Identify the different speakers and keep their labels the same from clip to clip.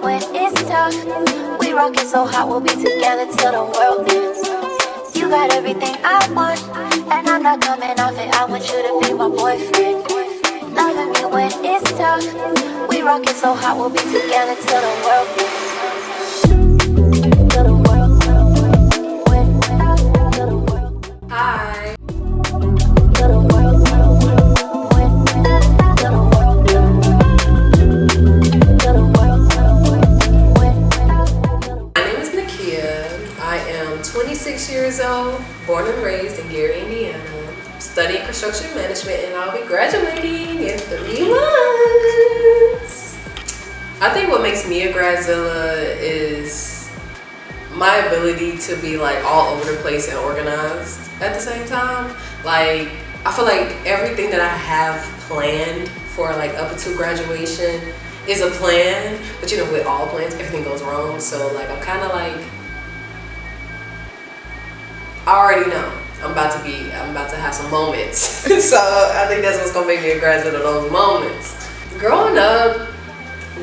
Speaker 1: when it's tough. We rockin' so hot, we'll be together till the world ends. You got everything I want, and I'm not coming off it. I want you to be my boyfriend. Loving me when it's tough. We rockin' so hot, we'll be together till the world ends. Till the world, till the world.
Speaker 2: Hi.
Speaker 1: Till the world, till the world.
Speaker 2: My name is Nakia. I am 26 years old, born and raised in Gary, Indiana. Studying construction management, and I'll be graduating in 3 months. I think what makes me a gradzilla is my ability to be like all over the place and organized at the same time. Like, I feel like everything that I have planned for like up until graduation is a plan, but you know, with all plans, everything goes wrong. So like, I'm kind of like, I already know I'm about to have some moments. So I think that's what's gonna make me a gradzilla, those moments. Growing up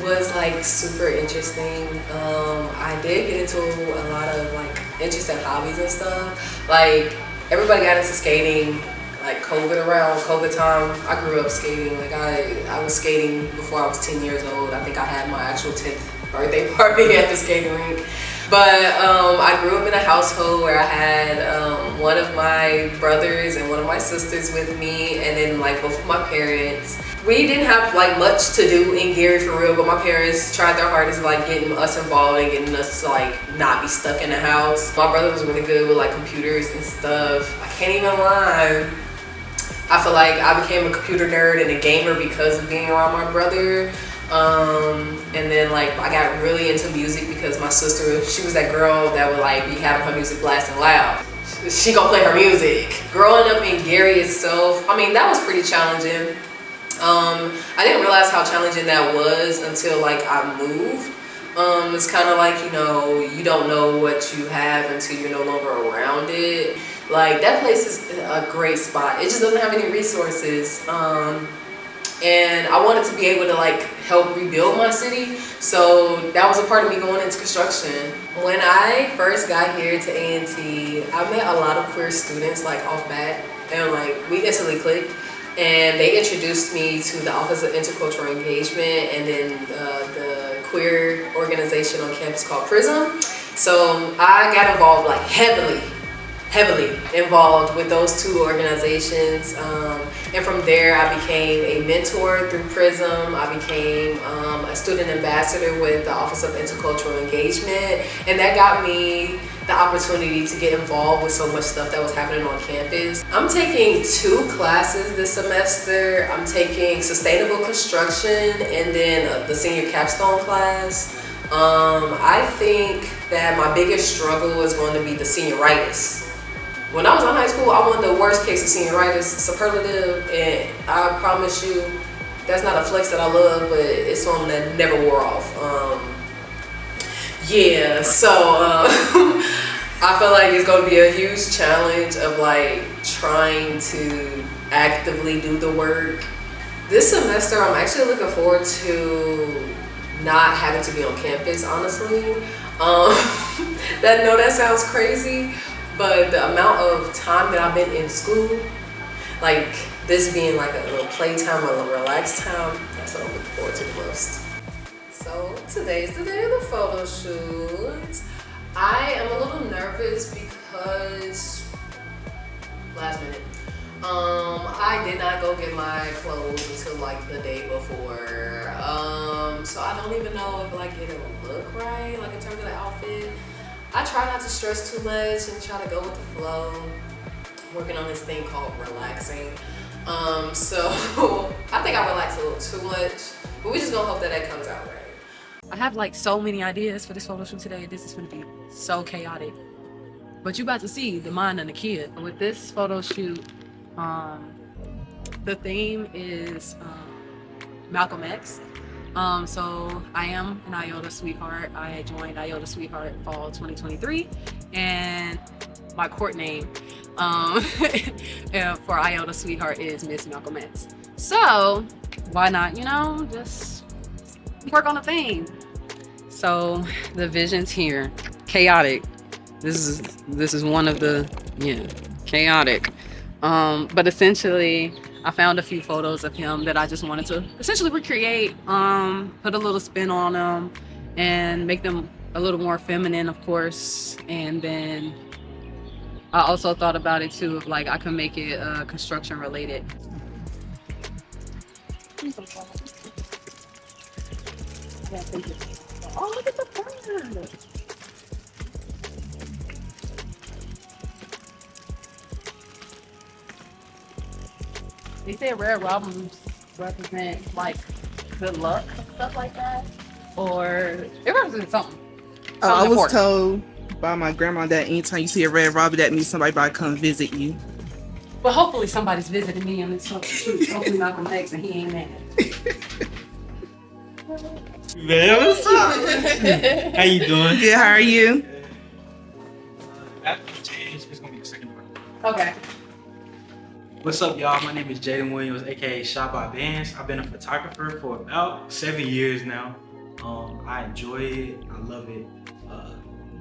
Speaker 2: was like super interesting. I did get into a lot of like interesting hobbies and stuff. Like, everybody got into skating. Like around COVID time, I grew up skating. Like I was skating before I was 10 years old. I think I had my actual 10th birthday party at the skating rink. But I grew up in a household where I had one of my brothers and one of my sisters with me, and then like both of my parents. We didn't have like much to do in Gary for real, but my parents tried their hardest like getting us involved and getting us to like not be stuck in the house. My brother was really good with like computers and stuff. I can't even lie. I feel like I became a computer nerd and a gamer because of being around my brother. And then like I got really into music because my sister, she was that girl that would like be having her music blasting loud. She gonna play her music. Growing up in Gary itself, I mean, that was pretty challenging. I didn't realize how challenging that was until like I moved. It's kind of like, you know, you don't know what you have until you're no longer around it. Like, that place is a great spot. It just doesn't have any resources. And I wanted to be able to like help rebuild my city. So that was a part of me going into construction. When I first got here to A&T, I met a lot of queer students like off bat, and like we instantly clicked. And they introduced me to the Office of Intercultural Engagement and then the queer organization on campus called PRISM. So I got involved like heavily involved with those two organizations, and from there I became a mentor through PRISM. I became a student ambassador with the Office of Intercultural Engagement, and that got me the opportunity to get involved with so much stuff that was happening on campus. I'm taking 2 classes this semester. I'm taking sustainable construction and then the senior capstone class. I think that my biggest struggle is going to be the senioritis. When I was in high school, I wanted the worst case of senioritis, superlative, and I promise you, that's not a flex that I love, but it's something that never wore off. Yeah, so I feel like it's going to be a huge challenge of like trying to actively do the work. This semester, I'm actually looking forward to not having to be on campus, honestly. That sounds crazy. But the amount of time that I've been in school, like this being like a little playtime or a little relaxed time, that's what I'm looking forward to the most. So today's the day of the photo shoot. I am a little nervous because last minute. I did not go get my clothes until like the day before. So I don't even know if like it'll look right, like in terms of the outfit. I try not to stress too much and try to go with the flow. I'm working on this thing called relaxing. So I think I relaxed a little too much, but we just gonna hope that that comes out right.
Speaker 3: I have like so many ideas for this photo shoot today. This is gonna be so chaotic. But you about to see the mind of Nakia. With this photo shoot, the theme is Malcolm X. So I am an Iota Sweetheart. I joined Iota Sweetheart fall 2023, and my court name for Iota Sweetheart is Miss Malcolm X. So why not, you know, just work on the theme. So the vision's here. Chaotic. This is one of the chaotic. But essentially I found a few photos of him that I just wanted to essentially recreate, put a little spin on them and make them a little more feminine, of course. And then I also thought about it too, if like I could make it construction related. Oh, look at the bird. They say red robins represent like good luck and stuff like that, or it represents something.
Speaker 4: I was
Speaker 3: important.
Speaker 4: told by my grandma that anytime you see a red robin, that means somebody about to come visit you.
Speaker 3: But hopefully somebody's visiting me on this shoot. Hopefully Malcolm X and he ain't mad.
Speaker 5: Man, what's up? How you doing?
Speaker 4: Good, how are you?
Speaker 5: It's gonna be the second part.
Speaker 3: Okay.
Speaker 5: What's up, y'all? My name is Jaden Williams, aka Shot by Bands. I've been a photographer for about 7 years now. I enjoy it. I love it.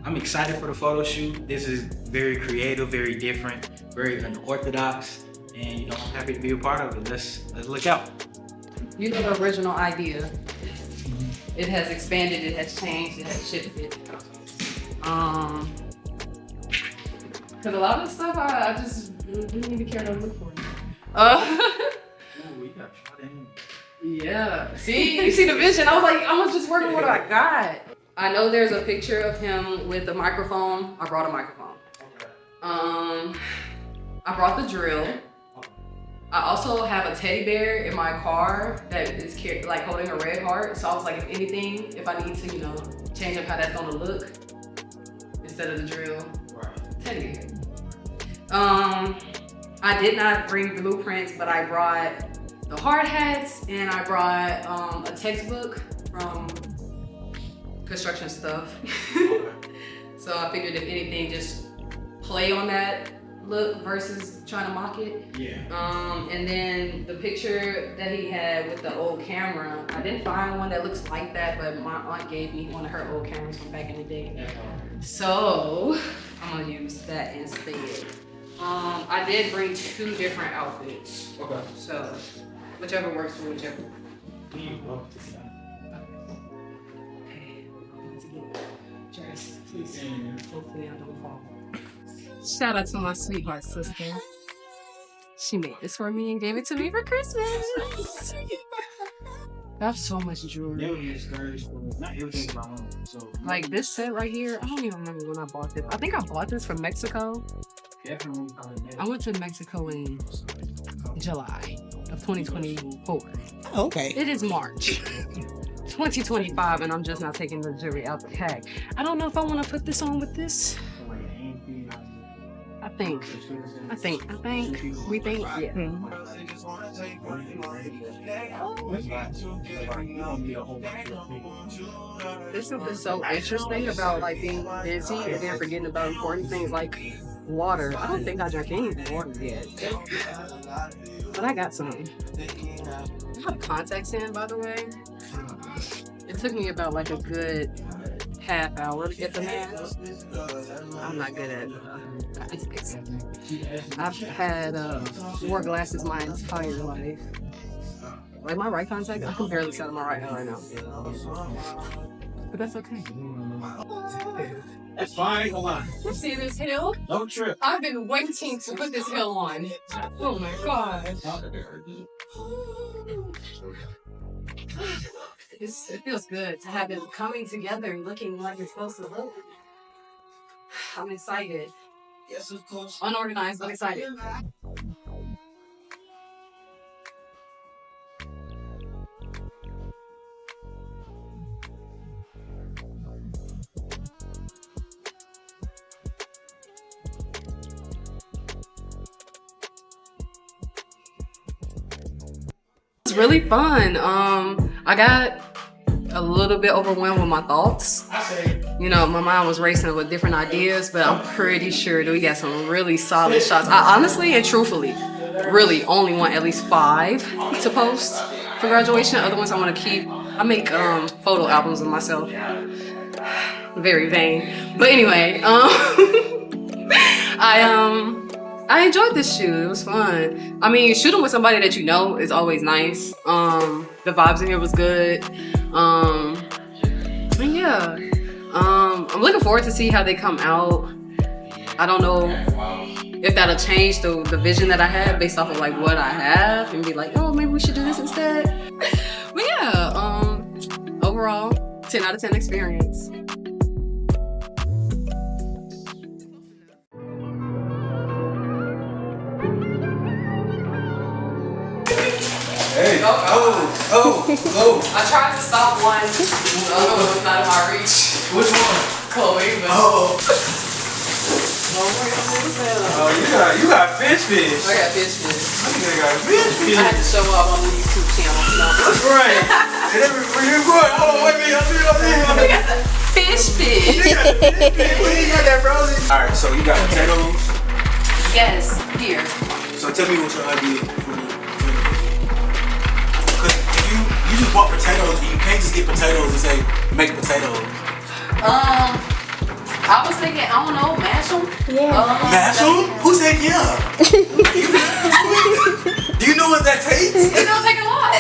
Speaker 5: I'm excited for the photo shoot. This is very creative, very different, very unorthodox, and I'm happy to be a part of it. Let's look out.
Speaker 3: You know the original idea. It has expanded, it has changed, it has shifted. Cause a lot of the stuff I just didn't even care to look for.
Speaker 5: We got shot in.
Speaker 3: Yeah. See, you see the vision. I was like, I'm just working with what I got. I know there's a picture of him with a microphone. I brought a microphone.
Speaker 5: Okay.
Speaker 3: I brought the drill. I also have a teddy bear in my car that is like holding a red heart. So I was like, if anything, if I need to, change up how that's gonna look instead of the drill,
Speaker 5: Right.
Speaker 3: teddy bear. I did not bring blueprints, but I brought the hard hats and I brought a textbook from construction stuff. So I figured if anything, just play on that look versus trying to mock it.
Speaker 5: Yeah.
Speaker 3: And then the picture that he had with the old camera, I didn't find one that looks like that, but my aunt gave me one of her old cameras from back in the day. So I'm gonna use that instead. I did bring 2 different outfits.
Speaker 5: Okay.
Speaker 3: So whichever works for whichever.
Speaker 5: You love to see
Speaker 3: Okay, I'm going to get dressed. Please. Hopefully I don't fall. Shout out to my sweetheart sister. She made this for me and gave it to me for Christmas. I have so much jewelry.
Speaker 5: Not everything's my own. So
Speaker 3: Like this set right here, I don't even remember when I bought this. I think I bought this from Mexico.
Speaker 5: definitely
Speaker 3: I went to Mexico in July of 2024.
Speaker 4: Okay.
Speaker 3: It is March 2025 and I'm just not taking the jewelry out the tag. I don't know if I want to put this on with this. I think, we think, yeah. This is so interesting about like being busy and then forgetting about important things like water. I don't think I drank any water yet, but I got some. I have contacts in, by the way. It took me about like a good half hour to get the mask. I'm not good at contacts. I've had wore glasses my entire life. Like my right contact, I can barely see out of my right eye right now. But that's okay.
Speaker 5: That's fine. Hold on.
Speaker 3: You see this hill?
Speaker 5: Don't trip.
Speaker 3: I've been waiting to put this hill on. Oh my god. It feels good to have it coming together and looking like it's supposed to look. I'm excited.
Speaker 5: Yes, of course.
Speaker 3: Unorganized, but excited. It's really fun. I got a little bit overwhelmed with my thoughts. You know, my mind was racing with different ideas, but I'm pretty sure that we got some really solid shots. I honestly and truthfully really only want at least 5 to post for graduation. Other ones I want to keep I make photo albums of myself. Very vain. But anyway, I enjoyed this shoot. It was fun. I mean, shooting with somebody that you know is always nice. The vibes in here was good. And yeah, I'm looking forward to see how they come out. I don't know if that'll change the vision that I have based off of like what I have and be like, oh, maybe we should do this instead. But yeah, overall, 10 out of 10 experience.
Speaker 5: Hey, oh.
Speaker 3: I tried to stop one. The other one was not in my reach.
Speaker 5: Which one?
Speaker 3: Chloe, but
Speaker 5: Oh,
Speaker 3: oh,
Speaker 5: you got fish.
Speaker 3: I got fish.
Speaker 5: I think I got fish.
Speaker 3: I had to show up on the YouTube channel.
Speaker 5: That's right. And every where you going? Hold on, wait a minute.
Speaker 3: Fish.
Speaker 5: You got that rosy. All right, so you got potatoes.
Speaker 3: Yes, here.
Speaker 5: So tell me what your idea for the because if you just bought potatoes, you can't just get potatoes and say make potatoes.
Speaker 3: I was thinking, I don't know, mash them?
Speaker 1: Yeah.
Speaker 5: Mash them? Who said yeah? Do you know what that takes?
Speaker 3: It don't take a lot.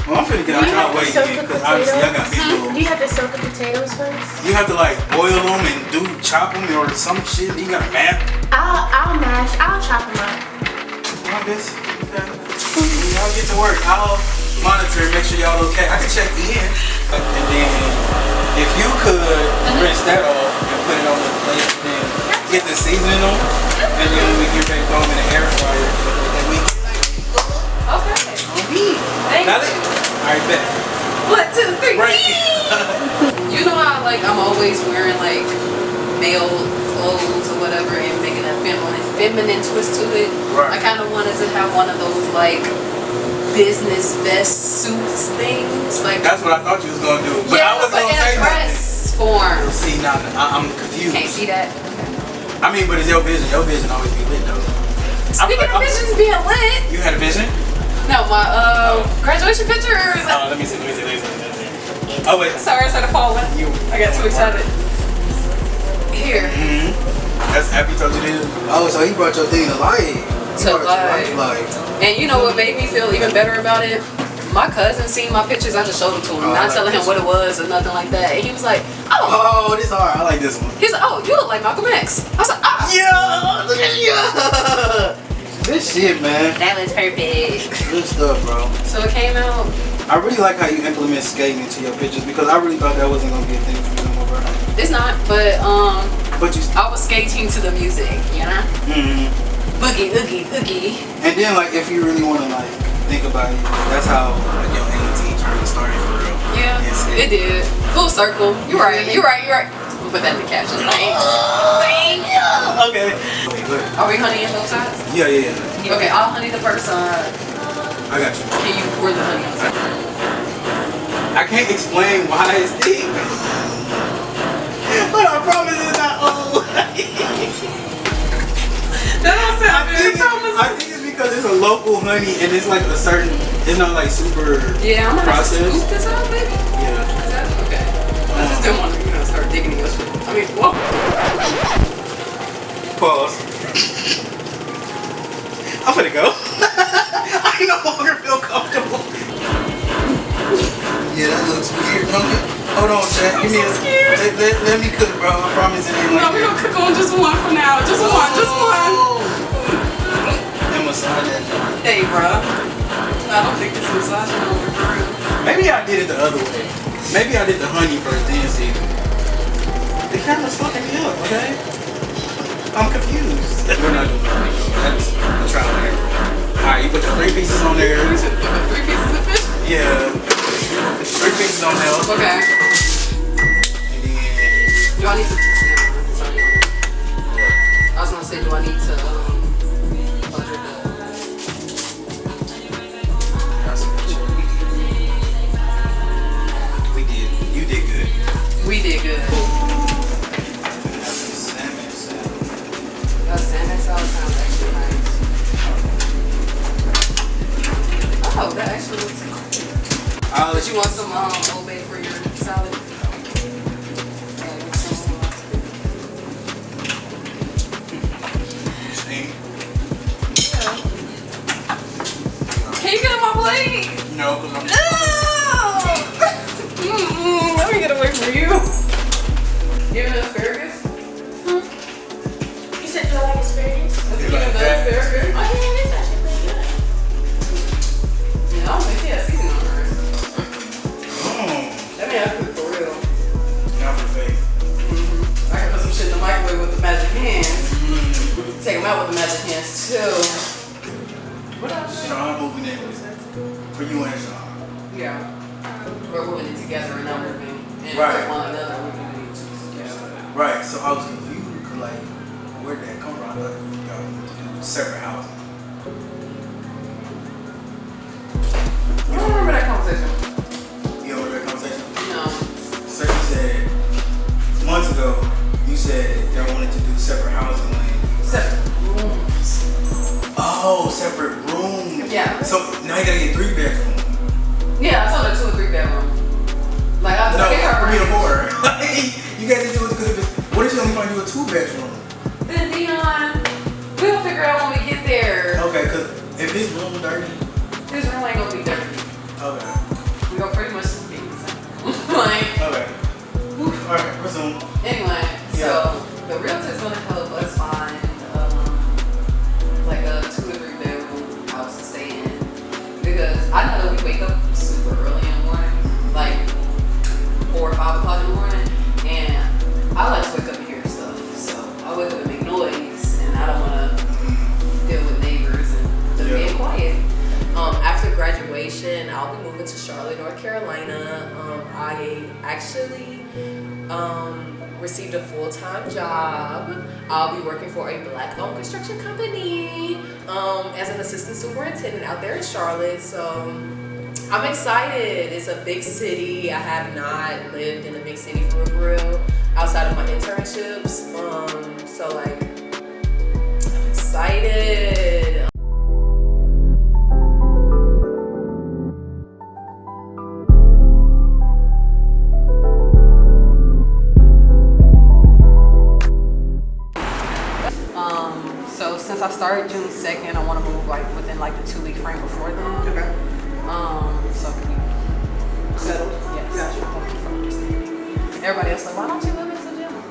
Speaker 5: Well, I'm finna get out y'all way because obviously I got big
Speaker 1: Do
Speaker 5: rolls.
Speaker 1: you have to soak the potatoes first?
Speaker 5: You have to like boil them and chop them or some shit. You gotta mash.
Speaker 1: I'll mash. I'll chop them up.
Speaker 5: My bitch. Okay. When y'all get to work, I'll monitor and make sure y'all okay. I can check in. And then if you could rinse that off and put it on the plate and get the seasoning on, and then we can bake them in the air fryer. And we
Speaker 3: Okay. Thank
Speaker 5: got
Speaker 3: you.
Speaker 5: it? Alright, bet.
Speaker 3: 1, 2, 3.
Speaker 5: Right.
Speaker 3: You know how like I'm always wearing like male clothes or whatever and making a feminine twist to it.
Speaker 5: Right.
Speaker 3: I kind of wanted to have one of those like business vest suits things. Like
Speaker 5: That's what I thought you was gonna do. But
Speaker 3: yeah,
Speaker 5: I was
Speaker 3: but
Speaker 5: gonna
Speaker 3: in
Speaker 5: say
Speaker 3: a dress form.
Speaker 5: See, now I'm confused.
Speaker 3: Can't see that.
Speaker 5: I mean, but it's your vision. Your vision always be lit though.
Speaker 3: Speaking of visions being lit,
Speaker 5: You had a vision?
Speaker 3: no, my graduation pictures.
Speaker 5: Let me see. Oh wait.
Speaker 3: Sorry, I started falling. I got too excited. Here.
Speaker 5: That's happy told you this. Oh, so he brought your thing to life.
Speaker 3: To life. And you know what made me feel even better about it? My cousin seen my pictures. I just showed them to him, not telling him what it was or nothing like that. And he was like, "Oh,
Speaker 5: this hard. I like this one.
Speaker 3: he's like, oh, you look like Malcolm X." I was like, "Ah,
Speaker 5: Yeah, look at you. This shit, man.
Speaker 3: that was perfect."
Speaker 5: Good stuff, bro.
Speaker 3: So it came out.
Speaker 5: I really like how you implement skating into your pictures because I really thought that wasn't gonna be a thing for you no more, bro.
Speaker 3: It's not, but
Speaker 5: But you.
Speaker 3: I was skating to the music, you know, boogie, oogie, oogie.
Speaker 5: And then, like, if you really want to, like, think about it, that's how, like, your AT journey started for real.
Speaker 3: Yeah, it did. Full circle. You're right. We'll put that in the caption. Thanks.
Speaker 5: Okay.
Speaker 3: Are we honeying both sides?
Speaker 5: Yeah.
Speaker 3: Okay, I'll honey the first side.
Speaker 5: I got you.
Speaker 3: Can you pour the honey on the side?
Speaker 5: I can't explain why it's deep. But I promise it's not old.
Speaker 3: That don't sound good.
Speaker 5: I think it's because it's a local honey and it's like a certain, it's not like super
Speaker 3: Yeah, I'm gonna have to
Speaker 5: processed.
Speaker 3: scoop this out, baby.
Speaker 5: Yeah.
Speaker 3: Is that okay? I just didn't want to, start digging in your shit. I mean, whoa.
Speaker 5: Pause. I'm finna go. I no longer feel comfortable. Yeah, that looks weird, don't it? Hold on, Chad. Give me let me cook, bro. I promise it ain't like
Speaker 3: No, we're gonna cook on just one for now. Just one.
Speaker 5: And massage that.
Speaker 3: Hey, bro. I don't think this massage is over for real.
Speaker 5: Maybe I did it the other way. Maybe I did the honey first, then season. The camera's fucking me up, okay? I'm confused. We're not doing that. That's a trial and error. Alright, you put the 3 pieces on there.
Speaker 3: You should put 3 pieces of fish.
Speaker 5: Yeah. 3 pieces on there.
Speaker 3: Okay.
Speaker 5: And then.
Speaker 3: Do I need to? Sorry. I was gonna say, do I need to butter the?
Speaker 5: We did. You did good.
Speaker 3: We did good. Salmon salad sounds actually nice. Oh, that actually looks good. But you want some
Speaker 6: know, because I'm.
Speaker 2: Let me get away from you. Give it asparagus?
Speaker 7: You said, do I like asparagus?
Speaker 2: Let's
Speaker 6: You
Speaker 2: give
Speaker 6: like
Speaker 2: it
Speaker 6: that?
Speaker 2: asparagus.
Speaker 7: Oh, yeah, it is actually pretty good.
Speaker 2: Yeah, I don't think she has seasoning on hers.
Speaker 6: Mm,
Speaker 2: That mean I cook for real.
Speaker 6: not for fake.
Speaker 2: I can put some shit in the microwave with the magic hands. Take them out with the magic hands too. What else?
Speaker 6: Sean moving in for you and Sean.
Speaker 2: Yeah. We're moving it together and not moving. And
Speaker 6: Right.
Speaker 2: one another, we're moving it together.
Speaker 6: Right, so I was confused because, like, where'd that come from? Like, y'all do separate houses.
Speaker 2: I don't remember that conversation.
Speaker 6: You know that conversation?
Speaker 2: No.
Speaker 6: So you said, months ago, you said y'all wanted to do separate houses.
Speaker 2: Separate rooms.
Speaker 6: Oh, separate rooms.
Speaker 2: Yeah.
Speaker 6: So now you gotta get 3 bedrooms.
Speaker 2: Yeah, I told her 2 or 3 bedroom. Like I
Speaker 6: No,
Speaker 2: pick her
Speaker 6: 3 or
Speaker 2: range.
Speaker 6: 4. You guys need to do it because what if you only find you a 2-bedroom?
Speaker 2: Then Dion, we'll figure out when we get there.
Speaker 6: Okay, because if his room is dirty,
Speaker 2: His room ain't gonna be dirty.
Speaker 6: okay.
Speaker 2: We gonna pretty much be the same. Like,
Speaker 6: Okay. Alright, resume.
Speaker 2: anyway, so the realtor's gonna help us find like a 2 or 3 bedroom house to stay in. Because I know that we wake up super early in the morning, like 4 or 5 o'clock in the morning, and I like to wake up and hear stuff. So I wake up and make noise, and I don't wanna deal with neighbors and just being quiet. After graduation, I'll be moving to Charlotte, North Carolina. I actually received a full-time job. I'll be working for a Black-owned construction company as an assistant superintendent out there in Charlotte. So I'm excited. It's a big city. I have not lived in a big city for real outside of my internships. So like, I'm excited. So since I started June 2nd, I want to move like within like the 2-week frame before then.
Speaker 4: Okay.
Speaker 2: So can you
Speaker 4: Settled.
Speaker 2: yes.
Speaker 4: Gotcha.
Speaker 2: Thank you for understanding. Everybody else like, why don't you live in Savannah?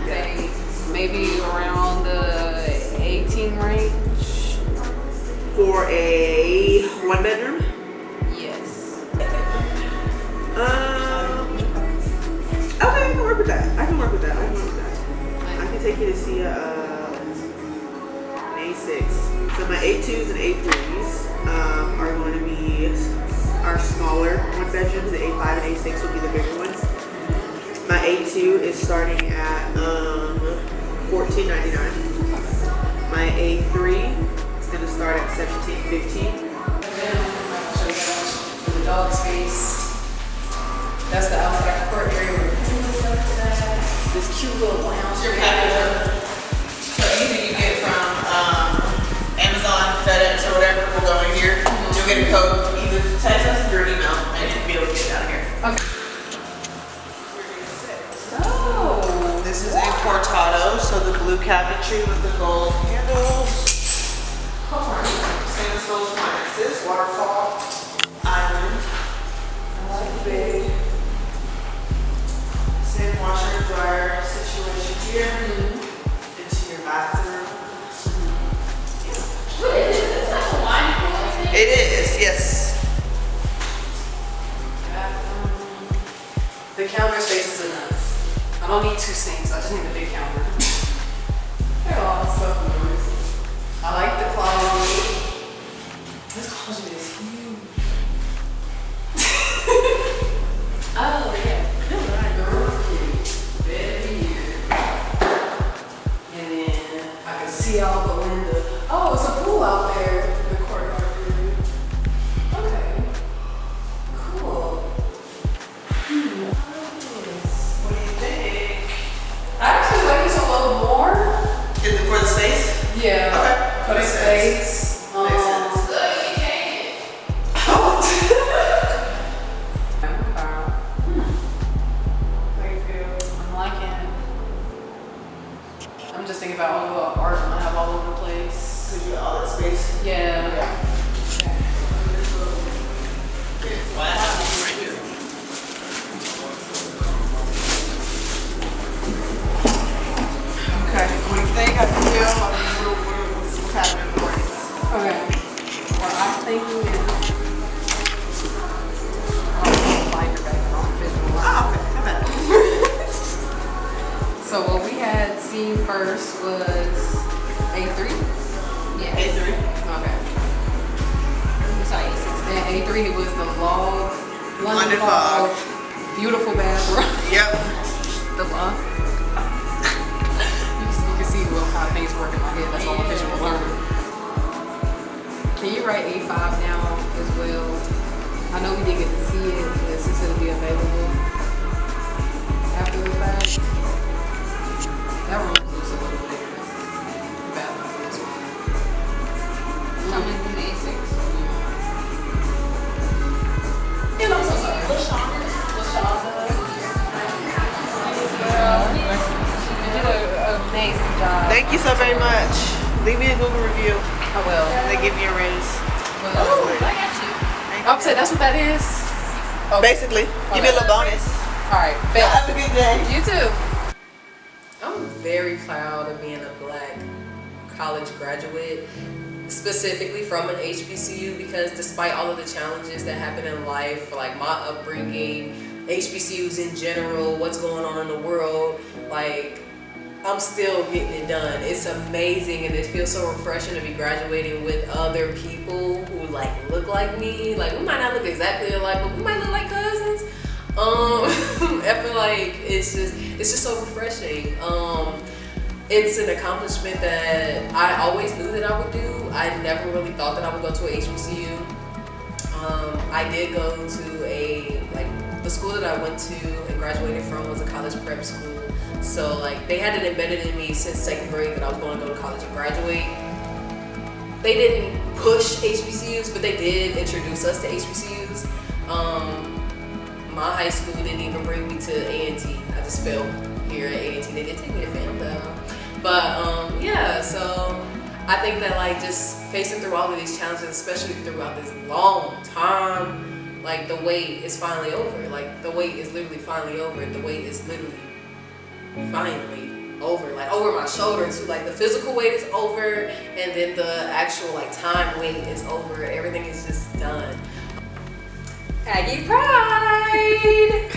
Speaker 2: Say maybe around the 18 range.
Speaker 4: For a 1-bedroom?
Speaker 2: Yes.
Speaker 4: Okay, I can work with that. I can work with that. I can take you to see an A6. So my A2s and A3s are going to be our smaller 1-bedrooms. The A5 and A6 will be the bigger ones. My A2 is starting at $14.99. My A3 is going to start at $17.15.
Speaker 2: The dog space. That's the outside court area where the tools are today. This cute little lounge area.
Speaker 8: So anything you get from Amazon, FedEx, or whatever will go in here. You'll get a code to either text us or email, and you'll be able to get it out of here.
Speaker 2: Okay. Oh.
Speaker 8: This is a portado, so the blue cabinetry with the gold handles. Stainless steel appliances, waterfall, island. Big. Same washer and dryer situation here. Into your bathroom.
Speaker 7: What is it? It's like a wine closet.
Speaker 8: It is, yes.
Speaker 2: The counter space is enough. I don't need 2 sinks. I just need a big counter. They're all stuff noise. I like the closet. This closet is huge.
Speaker 7: Oh, yeah.
Speaker 2: Bed here. And then I can see out the window. Oh, it's a pool out there in the courtyard area. Okay. Cool. Nice.
Speaker 8: What do you think?
Speaker 2: I actually like this a little more.
Speaker 8: Is it for the space?
Speaker 2: Yeah.
Speaker 8: Okay.
Speaker 2: For the
Speaker 8: Makes sense.
Speaker 2: space.
Speaker 8: Makes sense.
Speaker 2: I'm liking. I'm just thinking about all the art I have all over the place.
Speaker 8: Because you got all that space.
Speaker 2: Yeah.
Speaker 3: seen first was A3.
Speaker 7: Yeah.
Speaker 8: A3.
Speaker 3: Okay.
Speaker 7: It's like 6.
Speaker 3: Then A3 was the
Speaker 8: London Fog.
Speaker 3: Beautiful bathroom.
Speaker 8: Yep.
Speaker 3: The love. You can see how things work in my head. That's all visual learning. Can you write A5 now as well? I know we didn't get to see it, but since it'll be available after the fact. That room looks a little bigger. The bathroom for this one.
Speaker 7: Coming from the A6.
Speaker 3: And I'm so sorry. You did an amazing job.
Speaker 4: Thank you so very much. Leave me a Google review.
Speaker 3: I will.
Speaker 4: They give me a raise.
Speaker 7: Oh, I got you.
Speaker 3: I'm saying that's what that is.
Speaker 4: Basically, give me a little bonus.
Speaker 3: All right.
Speaker 4: Have a good day.
Speaker 3: You too.
Speaker 2: I'm very proud of being a Black college graduate, specifically from an HBCU, because despite all of the challenges that happen in life, like my upbringing, HBCUs in general, what's going on in the world, like I'm still getting it done. It's amazing, and it feels so refreshing to be graduating with other people who like look like me. Like we might not look exactly alike, but we might look like cousins. I feel like it's just so refreshing. It's an accomplishment that I always knew that I would do. I never really thought that I would go to a HBCU. I did go to the school that I went to and graduated from was a college prep school. So like they had it embedded in me since 2nd grade that I was going to go to college and graduate. They didn't push HBCUs, but they did introduce us to HBCUs. My high school didn't even bring me to A&T. I just fell here at A&T. They did take me to FAM though. But yeah, so I think that like just facing through all of these challenges, especially throughout this long time, like the wait is finally over. Like the wait is literally finally over. The wait is literally finally over. Like over my shoulder too. Like the physical wait is over, and then the actual like time wait is over. Everything is just done. Aggie Pride!